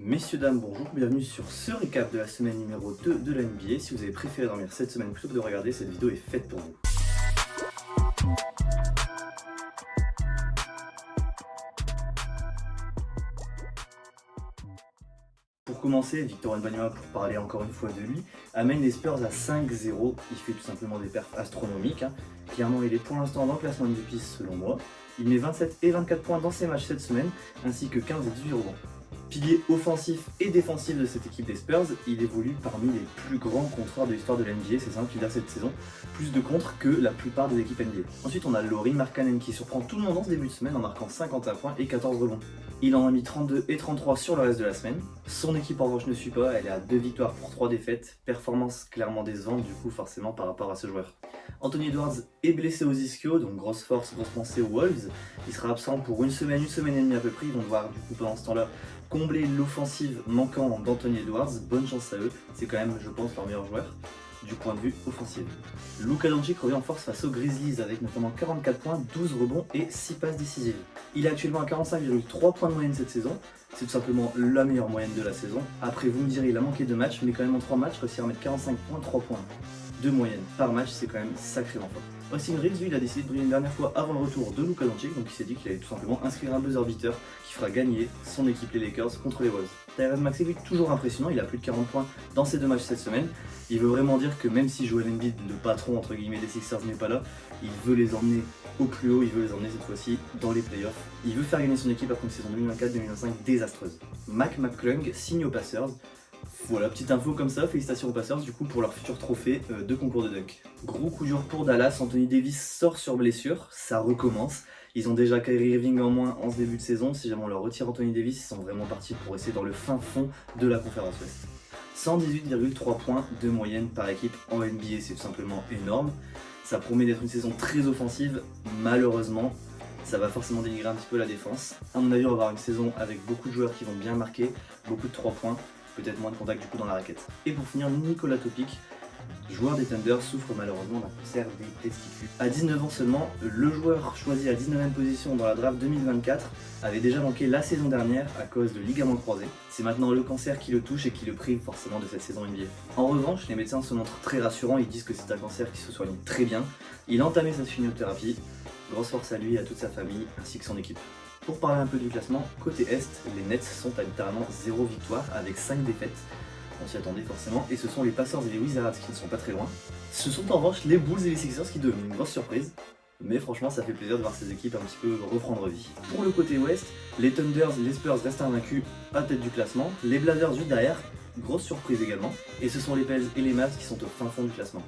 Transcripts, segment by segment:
Messieurs, dames, bonjour, bienvenue sur ce récap de la semaine numéro 2 de la NBA. Si vous avez préféré dormir cette semaine plutôt que de regarder, cette vidéo est faite pour vous. Pour commencer, Victor Wembanyama, pour parler encore une fois de lui, amène les Spurs à 5-0. Il fait tout simplement des perfs astronomiques. Clairement, il est pour l'instant dans le classement MVP selon moi. Il met 27 et 24 points dans ses matchs cette semaine, ainsi que 15 et 18 rebonds. Pilier offensif et défensif de cette équipe des Spurs, il évolue parmi les plus grands contreurs de l'histoire de l'NBA, c'est simple, il a cette saison plus de contres que la plupart des équipes NBA. Ensuite on a Lauri Markkanen qui surprend tout le monde en ce début de semaine en marquant 51 points et 14 rebonds. Il en a mis 32 et 33 sur le reste de la semaine. Son équipe en revanche ne suit pas, elle est à 2 victoires pour 3 défaites, performance clairement décevante du coup forcément par rapport à ce joueur. Anthony Edwards est blessé aux ischio, donc grosse force, grosse pensée aux Wolves. Il sera absent pour une semaine et demie à peu près, ils vont devoir du coup pendant ce temps-là combler l'offensive manquant d'Anthony Edwards, bonne chance à eux, c'est quand même je pense leur meilleur joueur du point de vue offensif. Luka Doncic revient en force face aux Grizzlies avec notamment 44 points, 12 rebonds et 6 passes décisives. Il est actuellement à 45,3 points de moyenne cette saison, c'est tout simplement la meilleure moyenne de la saison. Après vous me direz il a manqué de matchs, mais quand même en 3 matchs, réussir à mettre 45 points, 3 points de moyenne par match, c'est quand même sacrément fort. Austin Reeves, lui, il a décidé de briller une dernière fois avant le retour de Luka Doncic, donc il s'est dit qu'il allait tout simplement inscrire un buzzer beater qui fera gagner son équipe les Lakers contre les Wolves. Tyrese Maxey, lui, toujours impressionnant, il a plus de 40 points dans ses 2 matchs cette semaine. Il veut vraiment dire que même si Joel Embiid, le patron entre guillemets des Sixers, n'est pas là, il veut les emmener au plus haut, il veut les emmener cette fois-ci dans les playoffs. Il veut faire gagner son équipe après une saison 2024-2025 désastreuse. Mac McClung signe aux Pacers. Voilà, petite info comme ça, félicitations aux Pacers du coup pour leur futur trophée de concours de dunk. Gros coup dur pour Dallas, Anthony Davis sort sur blessure, ça recommence. Ils ont déjà Kyrie Irving en moins en ce début de saison, si jamais on leur retire Anthony Davis, ils sont vraiment partis pour essayer dans le fin fond de la conférence Ouest. 118,3 points de moyenne par équipe en NBA, c'est tout simplement énorme. Ça promet d'être une saison très offensive, malheureusement. Ça va forcément dénigrer un petit peu la défense. À mon avis, on va avoir une saison avec beaucoup de joueurs qui vont bien marquer, beaucoup de 3 points. Peut-être moins de contact du coup dans la raquette. Et pour finir, Nikola Topic, joueur des Thunder, souffre malheureusement d'un cancer des testicules. À 19 ans seulement, le joueur choisi à 19e position dans la draft 2024 avait déjà manqué la saison dernière à cause de ligaments croisés. C'est maintenant le cancer qui le touche et qui le prive forcément de cette saison NBA. En revanche, les médecins se montrent très rassurants, ils disent que c'est un cancer qui se soigne très bien. Il a entamé sa chimiothérapie, grosse force à lui et à toute sa famille ainsi que son équipe. Pour parler un peu du classement, côté Est, les Nets sont à littéralement 0 victoire avec 5 défaites. On s'y attendait forcément, et ce sont les Pacers et les Wizards qui ne sont pas très loin. Ce sont en revanche les Bulls et les Sixers qui dominent, une grosse surprise. Mais franchement, ça fait plaisir de voir ces équipes un petit peu reprendre vie. Pour le côté Ouest, les Thunders et les Spurs restent invaincus à tête du classement. Les Blazers juste derrière, grosse surprise également. Et ce sont les Pels et les Mavs qui sont au fin fond du classement.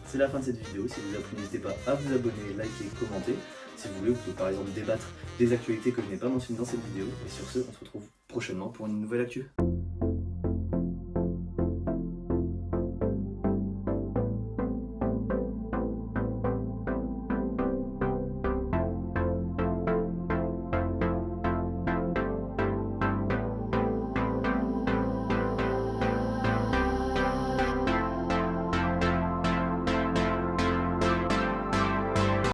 C'est la fin de cette vidéo, si vous a plu n'hésitez pas à vous abonner, liker, commenter. Si vous voulez, vous pouvez par exemple débattre des actualités que je n'ai pas mentionnées dans cette vidéo. Et sur ce, on se retrouve prochainement pour une nouvelle actu.